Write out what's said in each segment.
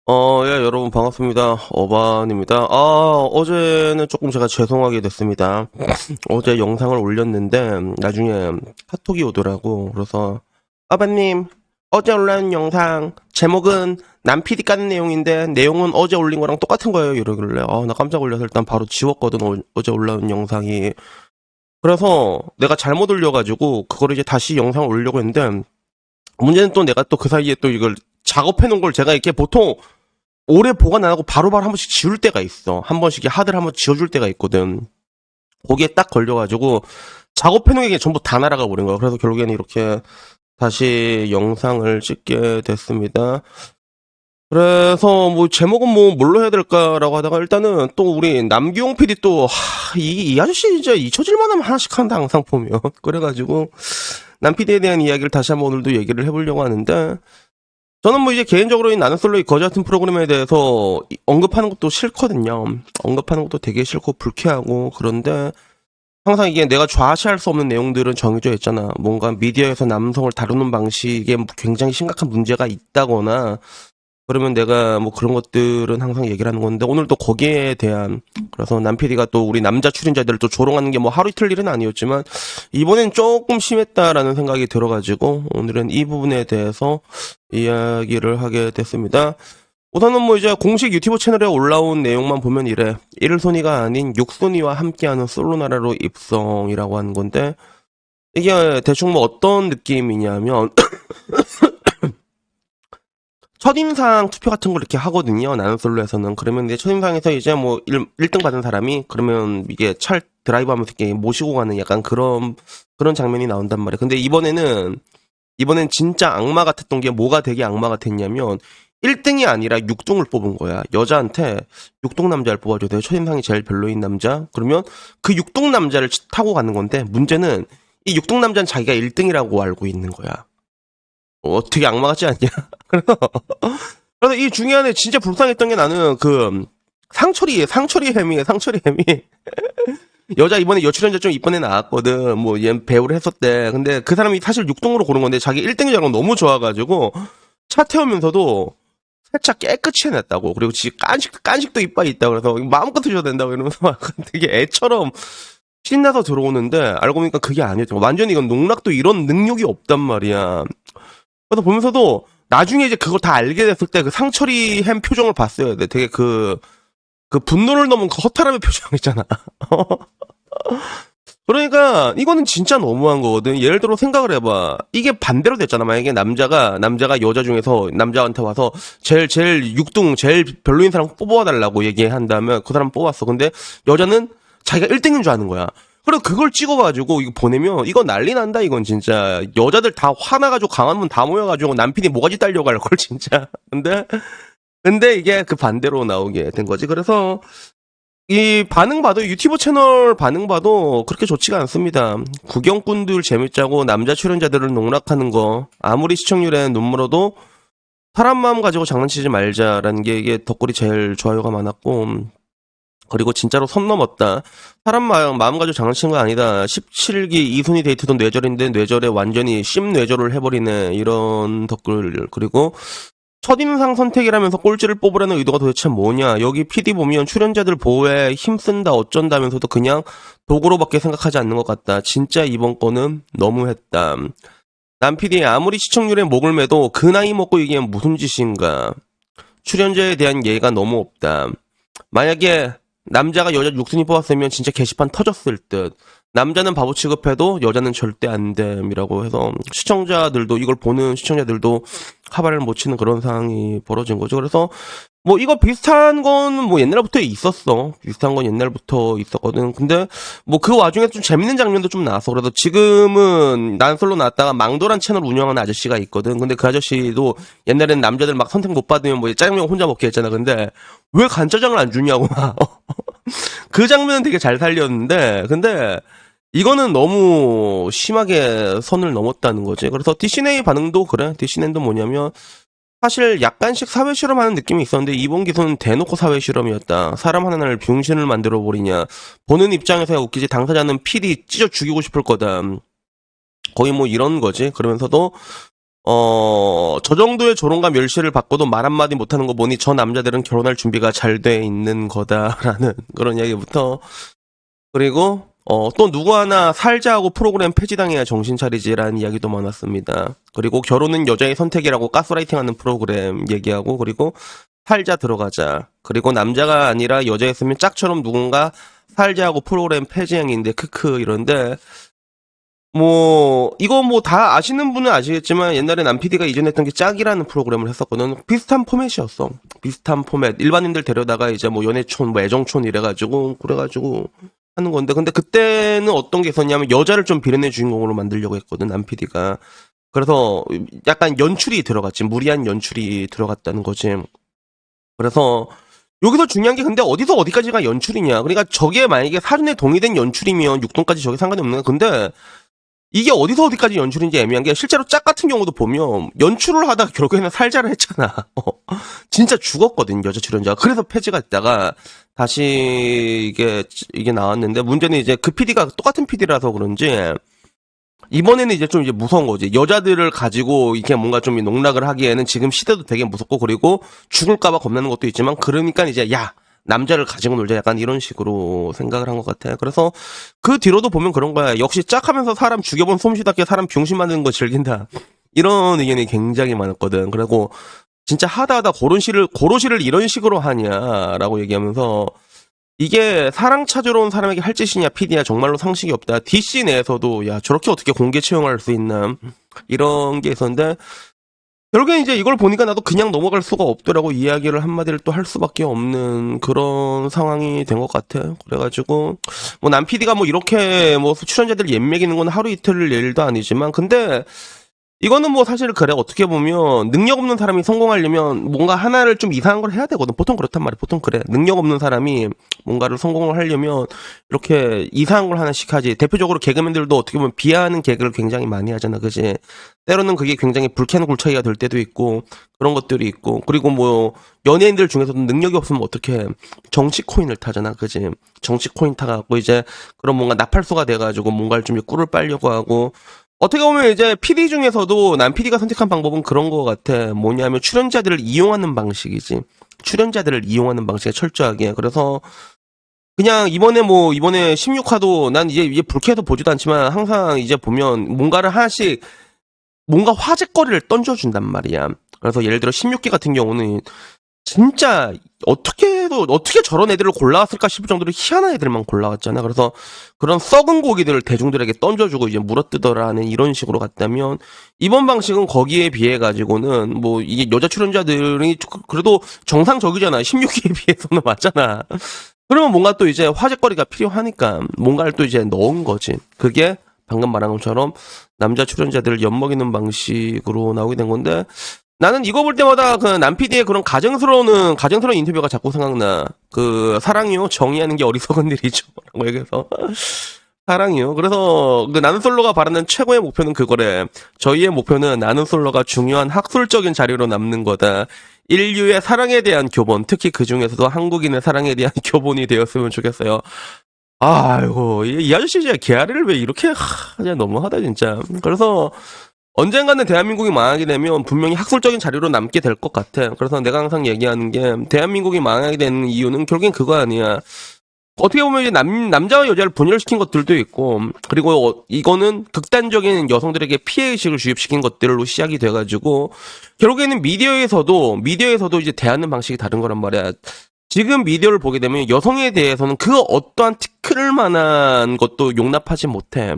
예, 여러분 반갑습니다. 어반입니다. 어제는 조금 제가 죄송하게 됐습니다. 어제 영상을 올렸는데 나중에 카톡이 오더라고. 그래서 아바님, 어제 올라온 영상 제목은 남 PD 까는 내용인데 내용은 어제 올린 거랑 똑같은 거예요. 이러길래 나 깜짝 놀라서 일단 바로 지웠거든. 어제 올라온 영상이. 그래서 내가 잘못 올려가지고 그거를 이제 다시 영상을 올리려고 했는데 문제는 또 내가 또 그 사이에 또 이걸 작업해 놓은 걸 제가 이렇게 보통 오래 보관 안 하고 바로바로 한 번씩 지울 때가 있어. 한 번씩 하드를 한 번 지워줄 때가 있거든. 거기에 딱 걸려가지고 작업해놓은 게 전부 다 날아가 버린 거야. 그래서 결국에는 이렇게 다시 영상을 찍게 됐습니다. 그래서 뭐 제목은 뭐 뭘로 해야 될까라고 하다가 일단은 또 우리 남기용 PD 또 이 아저씨 진짜 잊혀질만 하면 하나씩 한다 항상 보면. 그래가지고 남 PD에 대한 이야기를 다시 한번 오늘도 얘기를 해보려고 하는데 저는 뭐 이제 개인적으로 이 나는 솔로의 거지 같은 프로그램에 대해서 언급하는 것도 싫거든요. 언급하는 것도 되게 싫고 불쾌하고 그런데 항상 이게 내가 좌시할 수 없는 내용들은 정해져 있잖아. 뭔가 미디어에서 남성을 다루는 방식에 굉장히 심각한 문제가 있다거나 그러면 내가 뭐 그런 것들은 항상 얘기를 하는 건데 오늘 또 거기에 대한 그래서 남PD가 또 우리 남자 출연자들을 또 조롱하는 게 뭐 하루 이틀 일은 아니었지만 이번엔 조금 심했다라는 생각이 들어가지고 오늘은 이 부분에 대해서 이야기를 하게 됐습니다. 우선은 뭐 이제 공식 유튜브 채널에 올라온 내용만 보면 이래. 1순위가 아닌 6순위와 함께하는 솔로나라로 입성이라고 하는 건데 이게 대충 뭐 어떤 느낌이냐면 첫인상 투표 같은 걸 이렇게 하거든요. 나는 솔로에서는. 그러면 이제 첫인상에서 이제 뭐 1등 받은 사람이 그러면 이게 차 드라이브 하면서 이렇게 모시고 가는 약간 그런 장면이 나온단 말이에요. 근데 이번엔 진짜 악마 같았던 게 뭐가 되게 악마 같았냐면 1등이 아니라 6등을 뽑은 거야. 여자한테 6등 남자를 뽑아줘야 돼요. 첫인상이 제일 별로인 남자. 그러면 그 6등 남자를 타고 가는 건데 문제는 이 6등 남자는 자기가 1등이라고 알고 있는 거야. 되게 악마 같지 않냐? 그래서 이 중요한 애 진짜 불쌍했던 게 나는 그 상철이 햄이에요. 상철이 햄이 여자 이번에 여출연자 좀 이번에 나왔거든. 뭐 얘 배우를 했었대. 근데 그 사람이 사실 6등으로 고른 건데 자기 1등이라고 너무 좋아가지고 차 태우면서도 세차 깨끗이 해냈다고. 그리고 지 깐식도 이빨이 있다고. 그래서 마음껏 드셔도 된다고 이러면서 막 되게 애처럼 신나서 들어오는데 알고 보니까 그게 아니었죠. 완전히 이건 농락도 이런 능력이 없단 말이야. 그래서 보면서도 나중에 이제 그걸 다 알게 됐을 때 그 상철이 햄 표정을 봤어야 돼. 되게 그 분노를 넘은 그 허탈함의 표정 있잖아. 그러니까 이거는 진짜 너무한 거거든. 예를 들어 생각을 해봐. 이게 반대로 됐잖아. 만약에 남자가 여자 중에서 남자한테 와서 제일 6등 제일 별로인 사람 뽑아달라고 얘기한다면 그 사람 뽑았어. 근데 여자는 자기가 1등인 줄 아는 거야. 그리고 그걸 찍어가지고 이거 보내면 이거 난리 난다. 이건 진짜 여자들 다 화나가지고 강한 문 다 모여가지고 남편이 모가지 딸려갈 걸 진짜. 근데 이게 그 반대로 나오게 된 거지. 그래서 이 반응 봐도 유튜브 채널 반응 봐도 그렇게 좋지가 않습니다. 구경꾼들 재밌자고 남자 출연자들을 농락하는 거 아무리 시청률에 눈물어도 사람 마음 가지고 장난치지 말자라는 게 이게 덧글이 제일 좋아요가 많았고 그리고 진짜로 선 넘었다. 사람 마음 가지고 장난치는 거 아니다. 17기 이순이 데이트도 뇌절인데 뇌절에 완전히 씹뇌절을 해버리네. 이런 덧글. 그리고 첫인상 선택이라면서 꼴찌를 뽑으라는 의도가 도대체 뭐냐. 여기 PD 보면 출연자들 보호에 힘쓴다 어쩐다면서도 그냥 도구로밖에 생각하지 않는 것 같다. 진짜 이번 거는 너무했다. 남 PD 아무리 시청률에 목을 매도 그 나이 먹고 이게 무슨 짓인가. 출연자에 대한 예의가 너무 없다. 만약에 남자가 여자 6순위 뽑았으면 진짜 게시판 터졌을 듯. 남자는 바보 취급해도 여자는 절대 안 됨이라고 해서 시청자들도 이걸 보는 시청자들도 하발을 못 치는 그런 상황이 벌어진 거죠. 그래서 뭐 이거 비슷한 건 뭐 옛날부터 있었어. 비슷한 건 옛날부터 있었거든. 근데 뭐 그 와중에 좀 재밌는 장면도 좀 나왔어. 그래서 지금은 난 솔로 나왔다가 망도란 채널 운영하는 아저씨가 있거든. 근데 그 아저씨도 옛날에는 남자들 막 선택 못 받으면 뭐 짜장면 혼자 먹게 했잖아. 근데 왜 간짜장을 안 주냐고 막. 그 장면은 되게 잘 살렸는데 근데 이거는 너무 심하게 선을 넘었다는 거지. 그래서 디시네이 반응도 그래. 디시네이도 뭐냐면 사실 약간씩 사회 실험하는 느낌이 있었는데 이번 기소는 대놓고 사회 실험이었다. 사람 하나를 병신을 만들어 버리냐. 보는 입장에서야 웃기지 당사자는 필히 찢어 죽이고 싶을 거다. 거의 뭐 이런 거지. 그러면서도 저 정도의 조롱과 멸시를 받고도 말 한마디 못하는 거 보니 저 남자들은 결혼할 준비가 잘 돼 있는 거다라는 그런 이야기부터, 그리고 또 누구 하나 살자하고 프로그램 폐지당해야 정신 차리지라는 이야기도 많았습니다. 그리고 결혼은 여자의 선택이라고 가스라이팅하는 프로그램 얘기하고, 그리고 살자 들어가자, 그리고 남자가 아니라 여자였으면 짝처럼 누군가 살자하고 프로그램 폐지행인데 크크 이런데, 이거 다 아시는 분은 아시겠지만 옛날에 남PD가 이전했던 게 짝이라는 프로그램을 했었거든. 비슷한 포맷이었어. 비슷한 포맷. 일반인들 데려다가 이제 연애촌, 애정촌 그래가지고 하는 건데, 근데 그때는 어떤 게 있었냐면 여자를 좀 비련의 주인공으로 만들려고 했거든, 남PD가. 그래서 약간 연출이 들어갔지. 무리한 연출이 들어갔다는 거지. 그래서 여기서 중요한 게 근데 어디서 어디까지가 연출이냐. 그러니까 저게 만약에 사전에 동의된 연출이면 육동까지 저게 상관이 없는 거야. 근데 이게 어디서 어디까지 연출인지 애매한 게, 실제로 짝 같은 경우도 보면 연출을 하다가 결국에는 살자를 했잖아. 진짜 죽었거든, 여자 출연자가. 그래서 폐지가 됐다가 다시 이게 나왔는데, 문제는 이제 그 PD가 똑같은 PD라서 그런지 이번에는 이제 좀 이제 무서운 거지. 여자들을 가지고 이게 뭔가 좀 농락을 하기에는 지금 시대도 되게 무섭고, 그리고 죽을까봐 겁나는 것도 있지만, 그러니까 이제 남자를 가지고 놀자, 약간 이런 식으로 생각을 한 것 같아. 그래서 그 뒤로도 보면 그런 거야. 역시 짝하면서 사람 죽여본 솜씨답게 사람 병신 만드는 거 즐긴다, 이런 의견이 굉장히 많았거든. 그리고 진짜 하다 고로시를 이런 식으로 하냐라고 얘기하면서, 이게 사랑 찾으러 온 사람에게 할 짓이냐 PD야, 정말로 상식이 없다. DC 내에서도 야 저렇게 어떻게 공개 채용할 수 있나, 이런 게 있었는데, 결국엔 이제 이걸 보니까 나도 그냥 넘어갈 수가 없더라고. 이야기를 한마디를 또 할 수밖에 없는 그런 상황이 된 것 같아. 그래가지고 남 PD가 이렇게 출연자들 옌매기는 건 하루 이틀 일도 아니지만, 근데 이거는 사실 그래. 어떻게 보면 능력 없는 사람이 성공하려면 뭔가 하나를 좀 이상한 걸 해야 되거든. 보통 그렇단 말이야. 보통 그래. 능력 없는 사람이 뭔가를 성공을 하려면 이렇게 이상한 걸 하나씩 하지. 대표적으로 개그맨들도 어떻게 보면 비하하는 개그를 굉장히 많이 하잖아. 그지? 때로는 그게 굉장히 불쾌한 굴착이가 될 때도 있고, 그런 것들이 있고, 그리고 연예인들 중에서도 능력이 없으면 어떻게 정치 코인을 타잖아. 그지? 정치 코인 타갖고 이제 그런 뭔가 나팔수가 돼가지고 뭔가를 좀 꿀을 빨려고 하고, 어떻게 보면 이제 PD 중에서도 남 PD가 선택한 방법은 그런 거 같아. 뭐냐면 출연자들을 이용하는 방식이지. 출연자들을 이용하는 방식에 철저하게. 그래서 그냥 이번에 16화도 난 이제 불쾌해서 보지도 않지만, 항상 이제 보면 뭔가를 하나씩 뭔가 화제거리를 던져준단 말이야. 그래서 예를 들어 16기 같은 경우는 진짜 어떻게 저런 애들을 골라왔을까 싶을 정도로 희한한 애들만 골라왔잖아. 그래서 그런 썩은 고기들을 대중들에게 던져주고 이제 물어뜯어라는 이런 식으로 갔다면, 이번 방식은 거기에 비해 가지고는 이게 여자 출연자들이 그래도 정상적이잖아. 16기에 비해서는 맞잖아. 그러면 뭔가 또 이제 화제거리가 필요하니까 뭔가를 또 이제 넣은 거지. 그게 방금 말한 것처럼 남자 출연자들을 엿먹이는 방식으로 나오게 된 건데, 나는 이거 볼 때마다 그 남PD의 그런 가정스러운 인터뷰가 자꾸 생각나. 사랑이요, 정의하는 게 어리석은 일이죠, 라고 얘기해서. 사랑이요. 그래서 나는 솔로가 바라는 최고의 목표는 그거래. 저희의 목표는 나는 솔로가 중요한 학술적인 자료로 남는 거다. 인류의 사랑에 대한 교본, 특히 그 중에서도 한국인의 사랑에 대한 교본이 되었으면 좋겠어요. 아이고, 이 아저씨 진짜 개아리를 왜 이렇게 진짜 너무하다 진짜. 그래서 언젠가는 대한민국이 망하게 되면 분명히 학술적인 자료로 남게 될 것 같아. 그래서 내가 항상 얘기하는 게, 대한민국이 망하게 되는 이유는 결국엔 그거 아니야. 어떻게 보면 이제 남자와 여자를 분열시킨 것들도 있고, 그리고 이거는 극단적인 여성들에게 피해의식을 주입시킨 것들로 시작이 돼가지고, 결국에는 미디어에서도 이제 대하는 방식이 다른 거란 말이야. 지금 미디어를 보게 되면 여성에 대해서는 그 어떠한 티끌 만한 것도 용납하지 못해.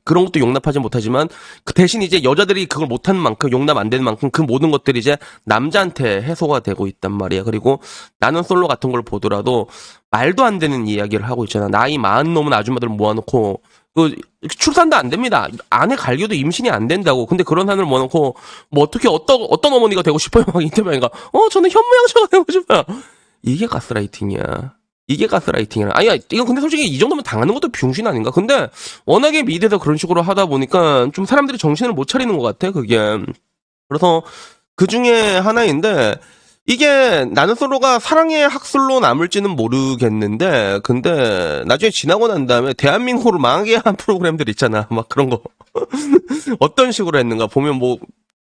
그런 것도 용납하지 못하지만, 그 대신 이제 여자들이 그걸 못하는 만큼, 용납 안 되는 만큼 그 모든 것들이 이제 남자한테 해소가 되고 있단 말이야. 그리고 나는 솔로 같은 걸 보더라도 말도 안 되는 이야기를 하고 있잖아. 나이 40 넘은 아줌마들 모아놓고 출산도 안 됩니다. 아내 갈겨도 임신이 안 된다고. 근데 그런 사람을 모아놓고 어떻게 어떤 어머니가 되고 싶어요? 막 인터뷰하니까 저는 현모양처가 되고 싶어요. 이게 가스라이팅이야. 이게 가스라이팅이야. 아니야, 이거 근데 솔직히 이 정도면 당하는 것도 병신 아닌가? 근데 워낙에 미드에서 그런 식으로 하다 보니까 좀 사람들이 정신을 못 차리는 것 같아, 그게. 그래서 그 중에 하나인데, 이게 나는 솔로가 사랑의 학술로 남을지는 모르겠는데, 근데 나중에 지나고 난 다음에 대한민국을 망하게 한 프로그램들 있잖아. 막 그런 거. 어떤 식으로 했는가 보면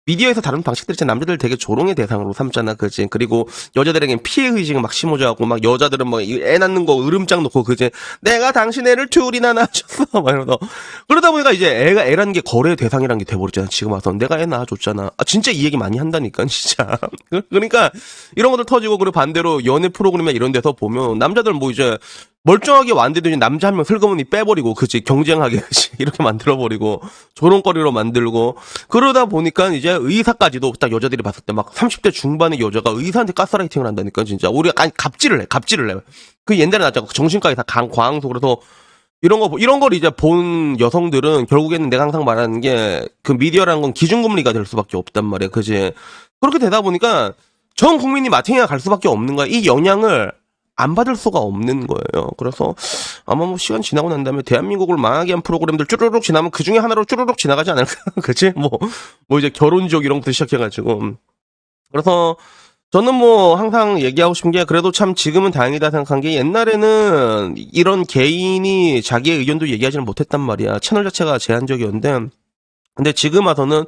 미디어에서 다룬 방식들이 진짜 남자들 되게 조롱의 대상으로 삼잖아, 그지? 그리고 여자들에겐 피해의식을 막 심어줘갖고, 막 여자들은 막 애 낳는 거 으름장 놓고, 그지? 내가 당신 애를 둘이나 낳아줬어. 막 이러면서. 그러다 보니까 이제 애라는 게 거래 대상이란 게 돼버렸잖아, 지금 와서. 내가 애 낳아줬잖아. 아, 진짜 이 얘기 많이 한다니까, 진짜. 그러니까, 이런 것들 터지고, 그리고 반대로 연애 프로그램이나 이런 데서 보면, 남자들 뭐 이제, 멀쩡하게 왔는데도 이제 남자 한 명 슬그머니 빼버리고, 그치, 경쟁하게, 그치, 이렇게 만들어버리고, 조롱거리로 만들고, 그러다 보니까 이제 의사까지도 딱 여자들이 봤을 때 막 30대 중반의 여자가 의사한테 가스라이팅을 한다니까, 진짜. 우리가, 아니, 갑질을 해. 그 옛날에 나왔잖아. 정신과에 다 과항소. 그래서, 이런 걸 이제 본 여성들은 결국에는 내가 항상 말하는 게, 그 미디어라는 건 기준금리가 될 수밖에 없단 말이야, 그치. 그렇게 되다 보니까, 전 국민이 마탱이가 갈 수밖에 없는 거야. 이 영향을, 안 받을 수가 없는 거예요. 그래서 아마 뭐 시간 지나고 난 다음에 대한민국을 망하게 한 프로그램들 쭈르륵 지나면 그 중에 하나로 쭈르륵 지나가지 않을까? 그치? 뭐 이제 결혼지옥 이런 것도 시작해가지고. 그래서 저는 뭐 항상 얘기하고 싶은 게 그래도 참 지금은 다행이다 생각한 게 옛날에는 이런 개인이 자기의 의견도 얘기하지는 못했단 말이야. 채널 자체가 제한적이었는데. 근데 지금 와서는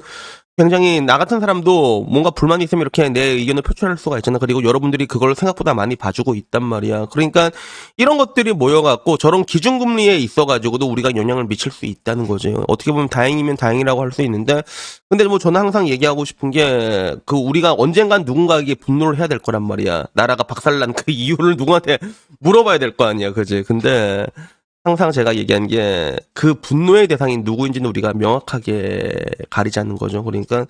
굉장히 나 같은 사람도 뭔가 불만이 있으면 이렇게 내 의견을 표출할 수가 있잖아. 그리고 여러분들이 그걸 생각보다 많이 봐주고 있단 말이야. 그러니까 이런 것들이 모여갖고 저런 기준금리에 있어가지고도 우리가 영향을 미칠 수 있다는 거지. 어떻게 보면 다행이면 다행이라고 할 수 있는데, 근데 뭐 저는 항상 얘기하고 싶은 게 그 우리가 언젠간 누군가에게 분노를 해야 될 거란 말이야. 나라가 박살난 그 이유를 누구한테 물어봐야 될 거 아니야, 그지? 근데 항상 제가 얘기한 게 그 분노의 대상이 누구인지는 우리가 명확하게 가리자는 거죠. 그러니까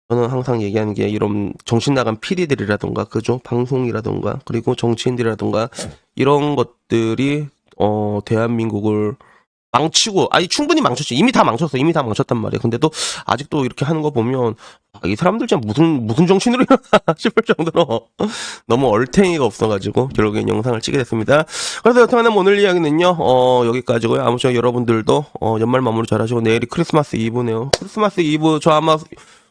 저는 항상 얘기하는 게 이런 정신 나간 PD들이라던가 그죠? 방송이라던가 그리고 정치인들이라던가 이런 것들이 대한민국을 망치고 아니 충분히 망쳤지. 이미 다 망쳤어. 이미 다 망쳤단 말이야. 근데도 아직도 이렇게 하는 거 보면 이 사람들 진짜 무슨 정신으로 일어나 싶을 정도로 너무 얼탱이가 없어가지고 결국엔 영상을 찍게 됐습니다. 그래서 여튼간에 오늘 이야기는요 여기까지고요. 아무쪼록 여러분들도 연말 마무리 잘하시고 내일이 크리스마스 이브네요. 크리스마스 이브 저 아마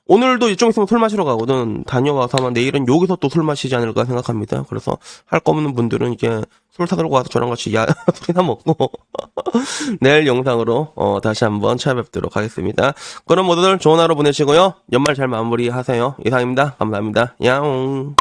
오늘도 좀 있으면 술 마시러 가거든. 다녀와서 아마 내일은 여기서 또 술 마시지 않을까 생각합니다. 그래서 할 거 없는 분들은 이게 술 사들고 와서 저랑 같이 술이나 먹고 내일 영상으로 다시 한번 찾아뵙도록 하겠습니다. 그럼 모두들 좋은 하루 보내시고요. 연말 잘 마무리하세요. 이상입니다. 감사합니다. 야옹.